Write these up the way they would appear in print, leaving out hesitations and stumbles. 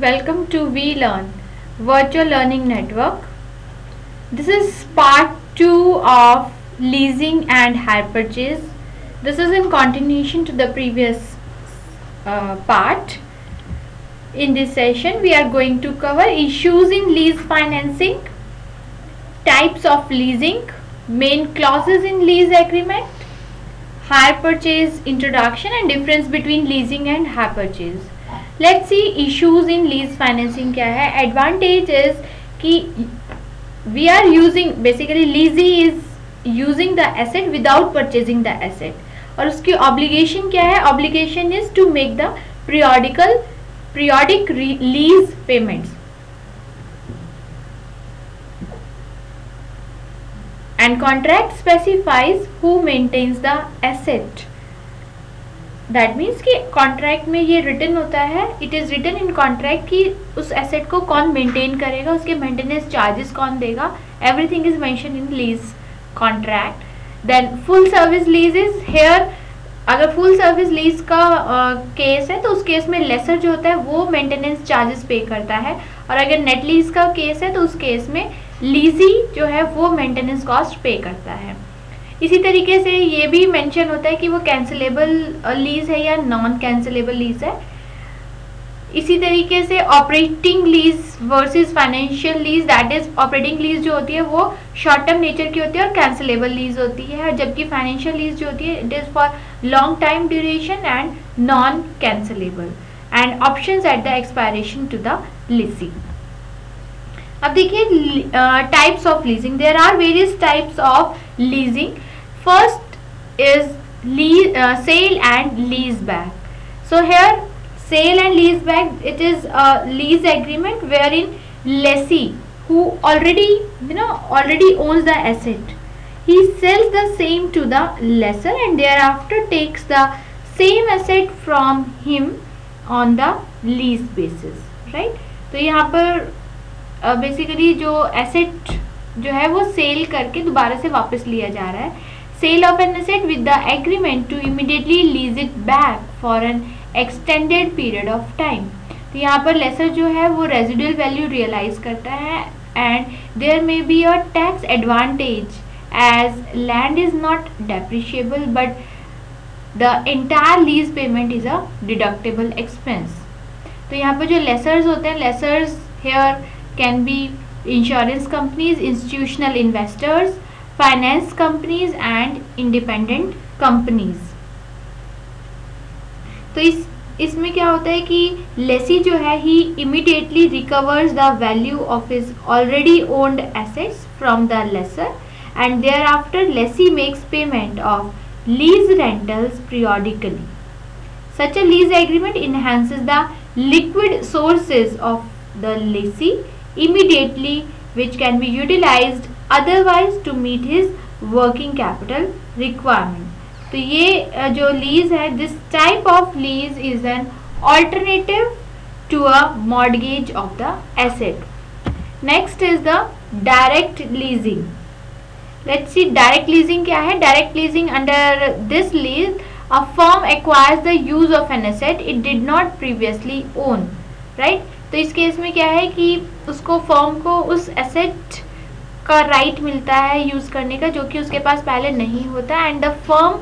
Welcome to VLearn Virtual Learning Network. This is part 2 of leasing and hire purchase. This is in continuation to the previous part. In this session, we are going to cover issues in lease financing, types of leasing, main clauses in lease agreement, hire purchase introduction and difference between leasing and hire purchase. Let's see issues in lease financing क्या है. Advantage is कि we are using basically leasee is using the asset without purchasing the asset. और उसकी obligation क्या है? Obligation is to make the periodic lease payments. And contract specifies who maintains the asset. That means कि contract में ये written होता है, it is written in contract कि उस एसेट को कौन मेंटेन करेगा, उसके मेंटेनेंस चार्जेस कौन देगा. Everything is mention in lease contract. Then full service lease is here. अगर फुल सर्विस लीज का केस है तो उस केस में लेसर जो होता है वो मेंटेनेंस चार्जेस पे करता है, और अगर नेट लीज का केस है तो उस केस में लीजी जो है वो मेंटेनेंस कॉस्ट पे करता है. इसी तरीके से ये भी मेंशन होता है कि वो कैंसिलेबल लीज है या नॉन कैंसिलेबल लीज है. इसी तरीके से operating lease versus financial lease, that is operating lease जो होती है वो शॉर्ट टर्म नेचर की होती है और कैंसिलेबल लीज होती है, जबकि फाइनेंशियल लीज जो होती है it is for long time duration and non cancellable and options at the expiration to the lessee. अब देखिए types of leasing. There are various types of leasing. First is sale and lease back. So here sale and lease back, it is a lease agreement wherein lessee who already owns the asset, he sells the same to the lessor and thereafter takes the same asset from him on the lease basis, right? तो यहाँ पर basically जो asset जो है वो cell करके दोबारा से वापस लिया जा रहा है. Sale of an asset with the agreement to immediately lease it back for an extended period of time. तो यहाँ पर लेसर जो है वो रेजिडुअल वैल्यू रियलाइज करता है and there may be a tax advantage as land is not depreciable but the entire lease payment is a deductible expense. तो यहाँ पर जो लेसर्स होते हैं, lessors here can be insurance companies, institutional investors, finance companies and independent companies. तो इसमें क्या होता है कि लेसी जो है he immediately recovers the value of his already owned assets from the lessor and there after Lesi makes payment of lease rentals periodically. Such a lease agreement enhances the liquid sources of the lessee immediately, which can be utilized otherwise to meet his working capital requirement. तो ये जो lease है, this type of lease is an alternative to a mortgage of the asset. Next is the direct leasing. Let's see direct leasing क्या है. Direct leasing, under this lease a firm acquires the use of an asset it did not previously own, right. तो इस case में क्या है कि उसको firm को उस एसेट का राइट मिलता है यूज करने का जो कि उसके पास पहले नहीं होता. And the firm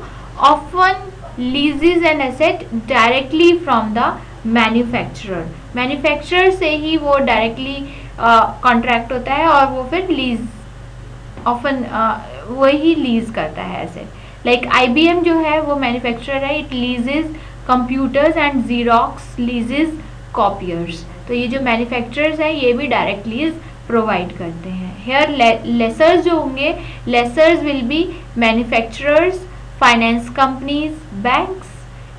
often लीजेस an asset directly from the manufacturer. Manufacturer से ही वो डायरेक्टली कॉन्ट्रैक्ट होता है और वो फिर लीज ऑफन वही लीज करता है एसेट. लाइक IBM जो है वो मैन्युफैक्चरर है, it leases computers and Xerox leases copiers. तो ये जो मैन्युफैक्चरर्स हैं ये भी डायरेक्ट लीज प्रोवाइड करते हैं. हेयर लेसर्स जो होंगे, lessors will be manufacturers, finance companies, banks,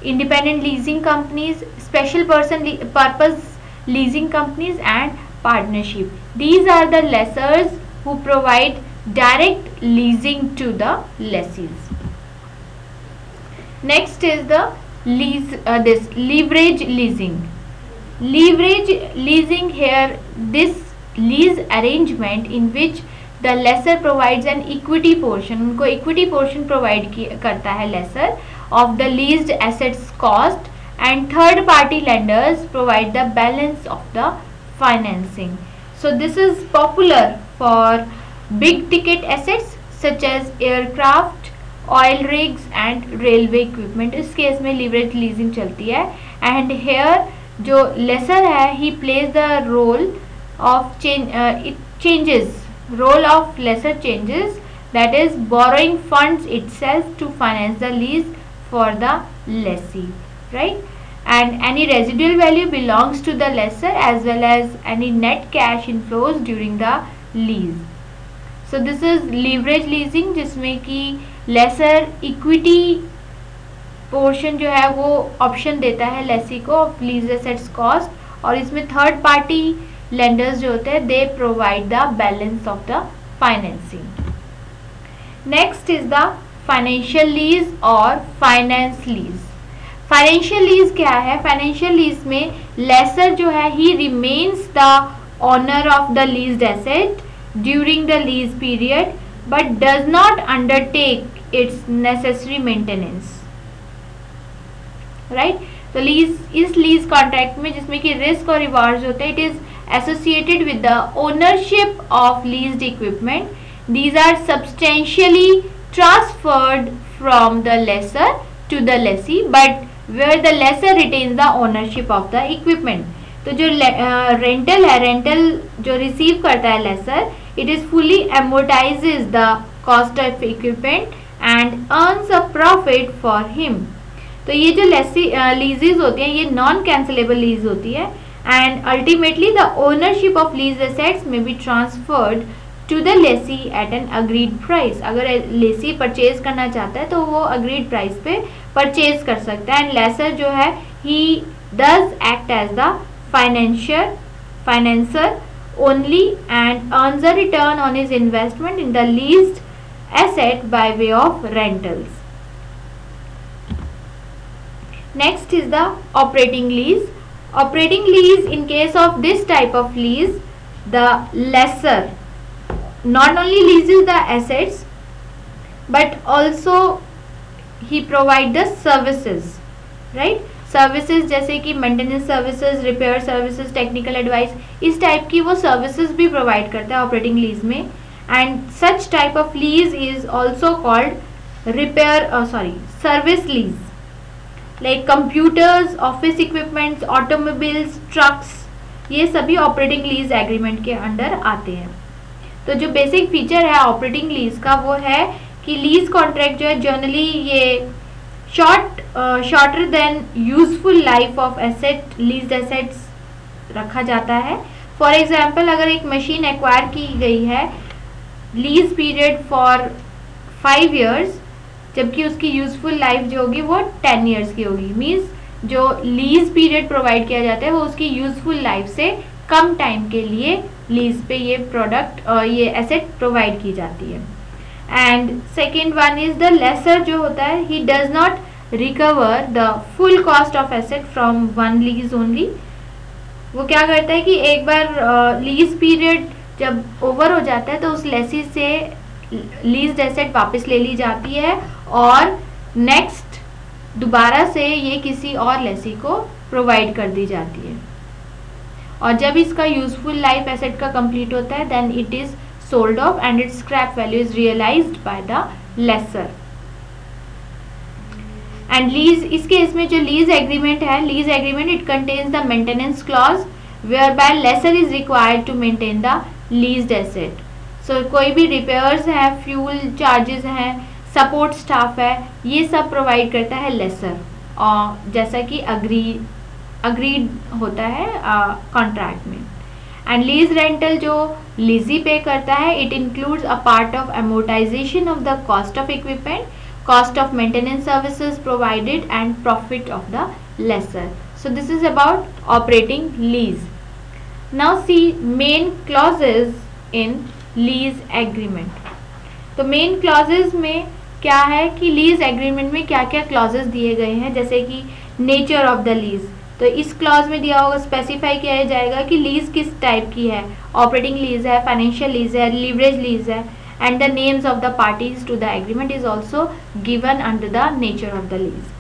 independent leasing companies, special purpose leasing companies and partnership. These are the lessors who provide direct leasing to the lessees. Next is the leverage leasing. Leverage leasing, here this lease arrangement in which the lessor provides an equity portion, उनको equity portion provide करता है lessor of the leased assets cost and third party lenders provide the balance of the financing. So this is popular for big ticket assets such as aircraft, oil rigs and railway equipment. इस case में leverage leasing चलती है and here जो lessor है he plays the role of role of lessor changes, that is borrowing funds itself to finance the lease for the lessee, right? And any residual value belongs to the lessor as well as any net cash inflows during the lease. So this is leverage leasing जिसमें कि lessor equity portion जो है वो option देता है लेसी को of lease assets cost, और इसमें थर्ड पार्टी लेंडर्स जो होते हैं they provide the balance of the financing. Next is the financial lease और फाइनेंस लीज. फाइनेंशियल लीज क्या है? फाइनेंशियल लीज में लेसर जो है ही remains the owner of the leased asset during the lease period but does not undertake it's necessary maintenance, right? तो इस lease contract में जिसमें कि रिस्क और रिवार्ड्स होते हैं, it is associated with the ownership of leased equipment. These are substantially transferred from the lessor to the lessee but where the lessor retains the ownership of the equipment. तो जो rental है, rental जो receive करता है lessor, it is fully amortises the cost of equipment and earns a profit for him. तो ये जो लीजेस होती हैं ये नॉन कैंसिलेबल लीज होती है and ultimately the ownership of lease assets may be transferred to the lessee at an agreed price. अगर lessee purchase करना चाहता है तो वो अग्रीड प्राइस पे परचेज कर सकता है एंड लेसर जो है he does act as the financer only and earns a return on his investment in the leased asset by way of rentals. Next is the operating lease. Operating lease, in case of this type of lease, the lessor not only leases the assets but also he provide the services, right? Services जैसे कि maintenance services, repair services, technical advice, इस type की वो services भी provide करता है operating lease में. And such type of lease is also called service lease. Like computers, office equipments, automobiles, trucks, ये सभी ऑपरेटिंग लीज एग्रीमेंट के अंडर आते हैं. तो जो बेसिक फीचर है ऑपरेटिंग लीज का वो है कि लीज कॉन्ट्रैक्ट जो है जनरली ये shorter than useful life of asset lease assets रखा जाता है. फॉर एग्जांपल अगर एक मशीन एक्वायर की गई है लीज पीरियड फॉर 5 years जबकि उसकी यूजफुल लाइफ जो होगी वो 10 years की होगी, मीन्स जो लीज पीरियड प्रोवाइड किया जाता है वो उसकी यूजफुल लाइफ से कम टाइम के लिए लीज पे ये प्रोडक्ट ये एसेट प्रोवाइड की जाती है. And second one is the lessor जो होता है he does not recover the full cost of asset from one lease only. वो क्या करता है कि एक बार लीज पीरियड जब ओवर हो जाता है तो उस लेसी से लीज्ड एसेट वापस ले ली जाती है और नेक्स्ट दोबारा से ये किसी और लेसी को प्रोवाइड कर दी जाती है. और जब इसका यूजफुल लाइफ एसेट का कंप्लीट होता है then it is sold off and its scrap value is realised by the lessor. And lease, इस केस में जो लीज एग्रीमेंट है, lease agreement it contains the maintenance clause whereby lessor is required to maintain the leased asset. So कोई भी repairs हैं, fuel charges हैं, support staff है, ये सब प्रोवाइड करता है लेसर और जैसा कि अग्रीड होता है कॉन्ट्रैक्ट में. एंड लीज रेंटल जो लीजी पे करता है it includes a part of amortisation of the cost of equipment, cost of maintenance services provided and profit of the lessor. So this is about operating lease. Now see main clauses in lease agreement. तो main clauses में क्या है कि lease agreement में क्या क्या clauses दिए गए हैं, जैसे कि nature of the lease. तो इस clause में दिया होगा, specify किया जाएगा कि lease किस type की है, operating lease है, financial lease है, leverage lease है, and the names of the parties to the agreement is also given under the nature of the lease.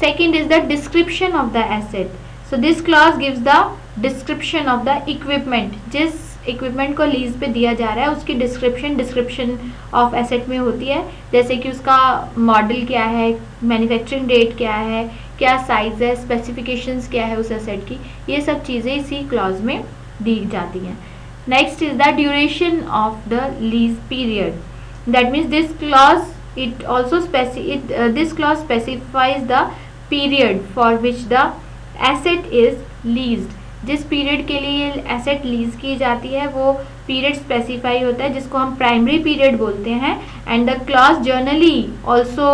Second is the description of the asset. So this clause gives the description of the equipment. जिस equipment को lease पे दिया जा रहा है उसकी description of asset में होती है, जैसे कि उसका मॉडल क्या है, मैन्युफैक्चरिंग डेट क्या है, क्या साइज है, स्पेसिफिकेशंस क्या है उस एसेट की, ये सब चीज़ें इसी क्लॉज में दी जाती हैं. Next is the duration of the lease period. That means this clause it also this clause specifies the period for which the asset is leased. जिस पीरियड के लिए एसेट लीज की जाती है वो पीरियड स्पेसिफाई होता है, जिसको हम प्राइमरी पीरियड बोलते हैं. And the clause generally also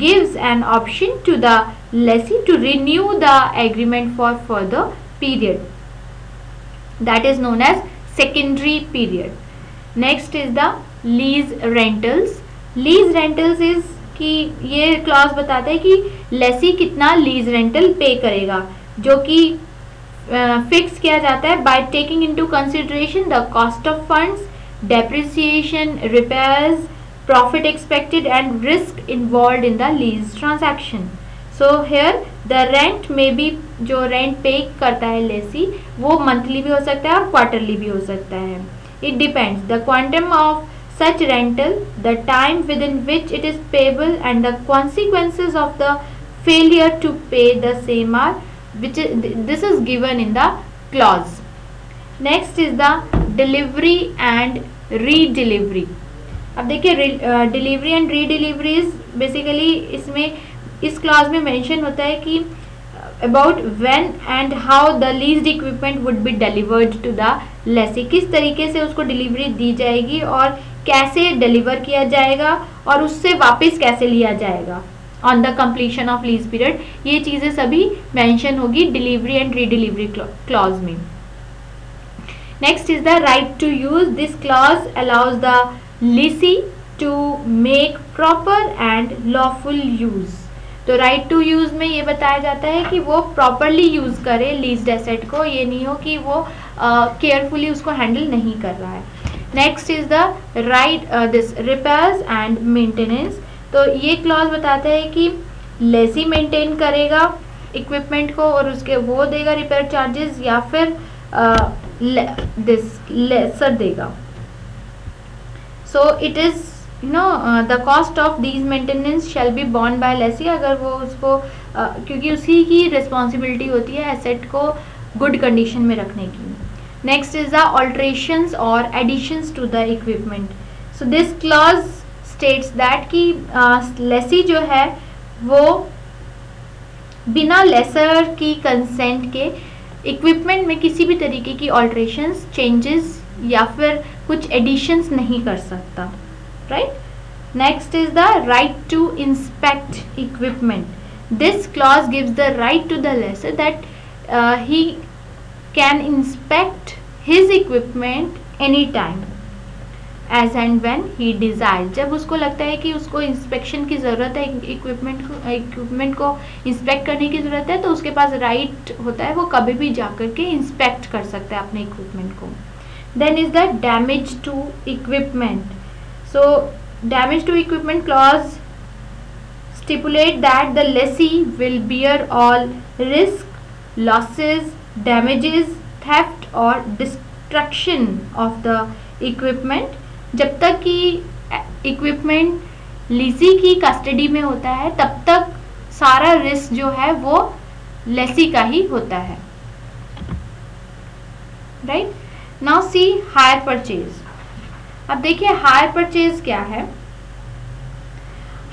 gives an option to the lessee to renew the agreement for further period. That is known as secondary period. Next is the lease rentals. Lease rentals is कि ये clause बताता है कि लेसी कितना lease rental पे करेगा, जो कि फिक्स किया जाता है by taking into consideration the cost of funds, depreciation, repairs, profit expected and risk involved in the lease transaction. So here the rent में भी जो रेंट पे करता है लेसी वो मंथली भी हो सकता है और क्वार्टरली भी हो सकता है. It depends the quantum of such rental, the time within which it is payable and the consequences of the failure to pay the same are this is given in the clause. Next is the delivery and redelivery. अब देखिए delivery and redelivery is basically इसमें इस clause में mention होता है कि about when and how the leased equipment would be delivered to the lessee. किस तरीके से उसको डिलीवरी दी जाएगी और कैसे डिलीवर किया जाएगा और उससे वापस कैसे लिया जाएगा on the completion of lease period. ये चीज़ें सभी मेंशन होगी डिलीवरी एंड रीडिलीवरी क्लॉज में. Next is the right to use. This clause allows the lessee to make proper and lawful use. तो राइट टू यूज में ये बताया जाता है कि वो प्रॉपरली यूज करे लीज्ड एसेट को, ये नहीं हो कि वो केयरफुली उसको हैंडल नहीं कर रहा है. Next is the right this repairs and maintenance. तो ये क्लॉज बताता है कि लेसी मेंटेन करेगा इक्विपमेंट को और उसके वो देगा रिपेयर चार्जेस या फिर दिस लेसर देगा. So it is the cost of these maintenance shall be borne by lessee. अगर वो उसको क्योंकि उसी की रिस्पॉन्सिबिलिटी होती है एसेट को गुड कंडीशन में रखने की. Next is the alterations or additions to the equipment. So this clause states that कि lessee जो है वो बिना लेसर की कंसेंट के इक्विपमेंट में किसी भी तरीके की alterations, changes या फिर कुछ additions नहीं कर सकता. Right? Next is the right to inspect equipment. This clause gives the right to the lessee that he can inspect his equipment anytime as and when he desires. जब उसको लगता है कि उसको इंस्पेक्शन की ज़रूरत है, इक्विपमेंट को इंस्पेक्ट करने की ज़रूरत है, तो उसके पास राइट होता है वो कभी भी जाकर के इंस्पेक्ट कर सकता है अपने इक्विपमेंट को. Then is the damage to equipment. So damage to equipment clause stipulate that the lessee will bear all risk, losses, damages, theft और destruction of the equipment. जब तक कि इक्विपमेंट लीसी की कस्टडी में होता है तब तक सारा रिस्क जो है वो लेसी का ही होता है. Right. Now see hire purchase. अब देखिए हायर परचेज क्या है.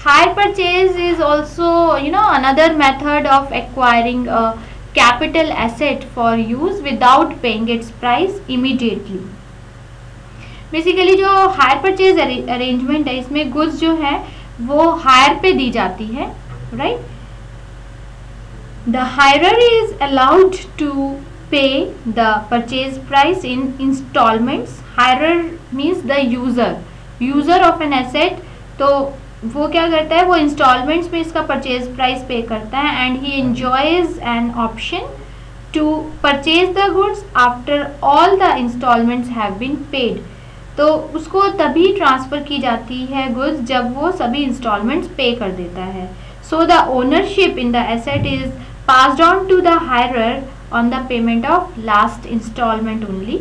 Hire purchase is also another method of acquiring a capital asset for use without paying its price immediately. Basically जो hire purchase arrangement है इसमें goods जो है वो hire पे दी जाती है. right? The hirer is allowed to pay the purchase price in installments. Hirer means the user of an asset. तो वो क्या करता है, वो इंस्टॉलमेंट्स में इसका परचेज प्राइस पे करता है and he enjoys an option to purchase the goods after all the installments have been paid. तो उसको तभी ट्रांसफ़र की जाती है गुड्स जब वो सभी इंस्टॉलमेंट्स पे कर देता है. So the ownership in the asset is passed on to the hirer on the payment of last installment only.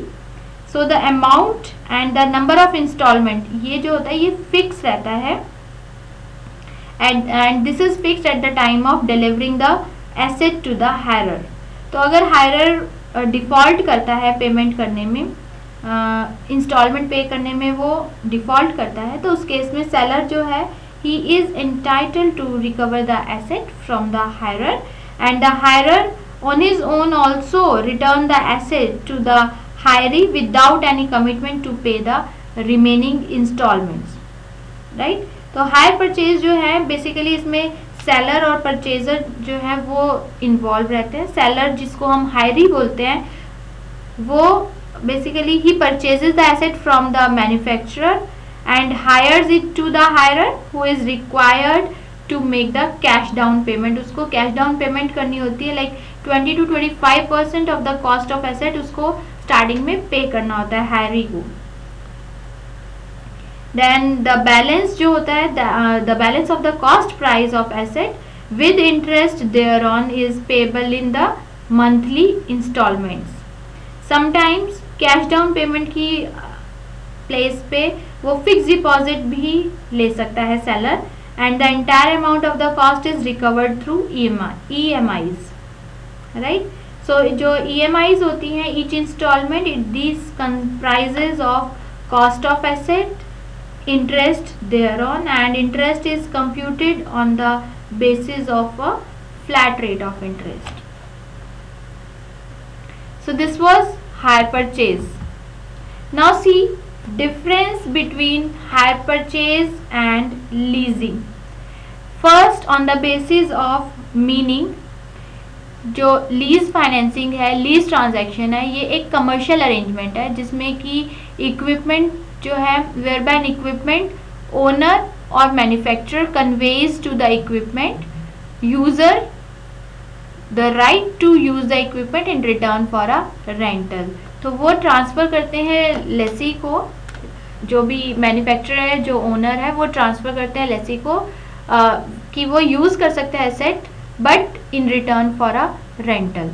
So the amount and the number of installment, ये जो होता है ये फिक्स रहता है, and this is fixed at the time of delivering the asset to the hirer. तो अगर हायरर default करता है पेमेंट करने में, इंस्टॉलमेंट पे करने में वो डिफ़ॉल्ट करता है, तो उस केस में सेलर जो है he is entitled to recover the asset from the hirer, and the hirer on his own also return the asset to the hiree without any commitment to pay the remaining installments, right? तो hire purchase जो है basically इसमें seller और purchaser जो है वो involve रहते हैं. सेलर जिसको हम हायरी बोलते हैं वो basically he purchases the asset from the manufacturer and hires it to the hirer who is required to make the cash down payment. उसको cash down payment करनी होती है, like 20 to 25% of the cost of asset उसको starting में pay करना होता है हायरी को. Then the balance जो होता है the balance of the cost price of asset with interest thereon is payable in the monthly installments. Sometimes cash down payment की प्लेस पे वो फिक्स डिपॉजिट भी ले सकता है seller, and the entire amount of the cost is recovered through EMIs, right. So जो EMIs होती हैं each instalment, this comprises of cost of asset, interest thereon, and interest is computed on the basis of a flat rate of interest. So this was hire purchase. Now see difference between hire purchase and leasing. First on the basis of meaning, जो lease financing है, lease transaction है, ये एक commercial arrangement है जिसमें कि equipment जो है where by an equipment owner और manufacturer conveys to the equipment user the right to use the equipment in return for a rental. तो वो ट्रांसफ़र करते हैं लेसी को, जो भी मैन्युफैक्चरर है जो ओनर है वो ट्रांसफ़र करते हैं लेसी को कि वो यूज़ कर सकते हैं asset but in return for a rental.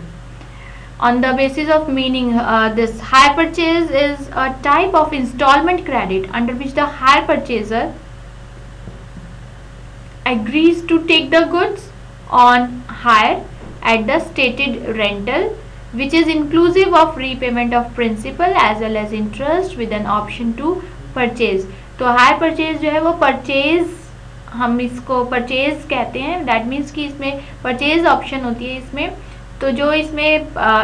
On the basis of meaning, this hire purchase is a type of installment credit under which the hire purchaser agrees to take the goods on hire at the stated rental, which is inclusive of repayment of principal as well as interest with an option to purchase. तो hire purchase जो है वो purchase, हम इसको purchase कहते हैं, that means कि इसमें परचेज ऑप्शन होती है इसमें. तो जो इसमें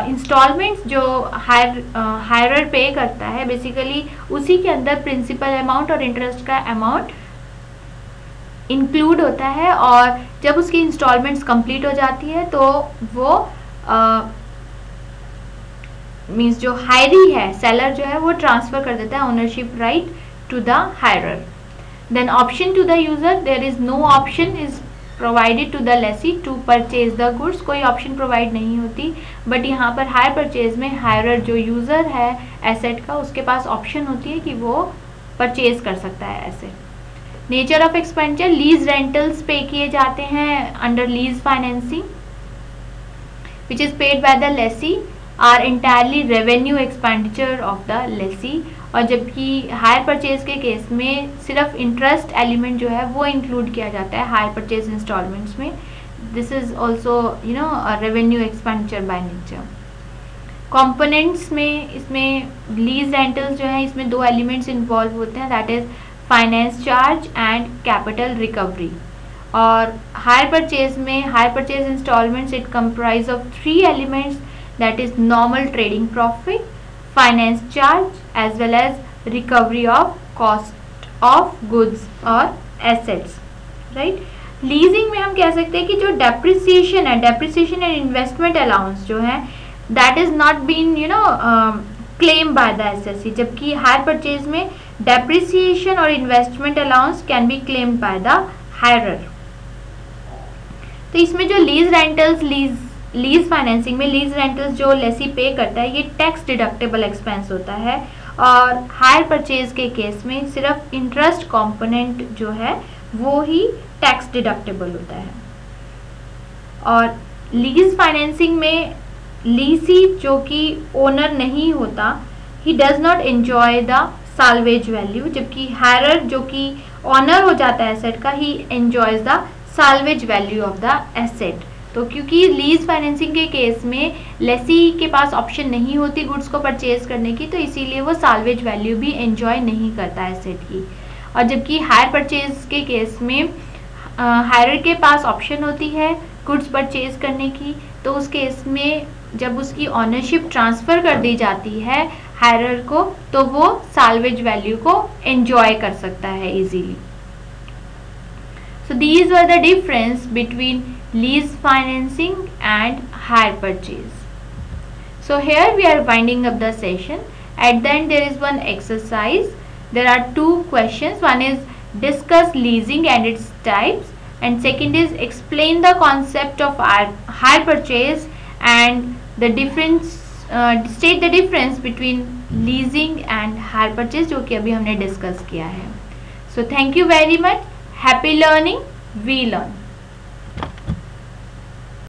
इंस्टॉलमेंट्स जो हायरर पे करता है बेसिकली उसी के अंदर प्रिंसिपल अमाउंट और इंटरेस्ट का अमाउंट इंक्लूड होता है, और जब उसकी इंस्टॉलमेंट्स कंप्लीट हो जाती है तो वो मीन्स जो हायरी है सेलर जो है वो ट्रांसफर कर देता है ownership right to the hirer. Then option to the user, there is no option is provided to the lessee to purchase the goods. कोई ऑप्शन प्रोवाइड नहीं होती, बट यहाँ पर हायर परचेज में हायरर जो यूजर है एसेट का उसके पास ऑप्शन होती है कि वो परचेज कर सकता है asset. Nature of expenditure, lease rentals pay किए जाते हैं under lease financing which is paid by the lessee are entirely revenue expenditure of the lessee. और जबकि हायर परचेज के केस में सिर्फ इंटरेस्ट एलिमेंट जो है वो इंक्लूड किया जाता है हायर परचेज इंस्टॉलमेंट्स में. This is also revenue expenditure by nature. Components में इसमें लीज रेंटल्स जो है इसमें दो एलिमेंट्स इन्वॉल्व होते हैं, that is finance charge and capital recovery. और हायर परचेज में hire purchase installments it comprise of 3 elements, that is normal trading profit, finance charge as well as recovery of cost of goods or assets, right. Leasing में हम कह सकते हैं कि जो depreciation है, डेप्रिसिएशन एंड इन्वेस्टमेंट अलाउंस जो है that is not been claim by the SSC, जबकि हायर परचेज में डेप्रिसिएशन और investment allowance can be claimed by the hirer. तो इसमें जो लीज रेंटल्स, लीज फाइनेंसिंग में लीज रेंटल्स जो लेसी पे करता है ये टैक्स डिडक्टेबल एक्सपेंस होता है, और हायर परचेज के केस में सिर्फ इंटरेस्ट कंपोनेंट जो है वो ही टैक्स डिडक्टेबल होता है. और लीज फाइनेंसिंग में लीसी जो कि ओनर नहीं होता, ही does not enjoy the salvage value, जबकि हायरर जो कि ऑनर हो जाता है एसेट का, he enjoys the salvage value of the asset. तो क्योंकि लीज फाइनेंसिंग के केस में लेसी के पास ऑप्शन नहीं होती गुड्स को परचेज करने की, तो इसीलिए वो साल्वेज वैल्यू भी एंजॉय नहीं करता एसेट की। और जबकि हायर परचेज के केस में हायरर के पास ऑप्शन होती है गुड्स परचेज करने की, तो उस केस में जब उसकी ऑनरशिप ट्रांसफ़र कर दी जाती है हायरर को, तो वो साल्वेज वैल्यू को एंजॉय कर सकता है easily. So these were the difference between lease financing and hire purchase. So here we are winding up the session. At the end there is one exercise. There are two questions. One is discuss leasing and its types, and second is explain the concept of hire purchase and the difference, state the difference between leasing and hire purchase, जो कि अभी हमने discuss किया है. So thank you very much. Happy learning. We learn.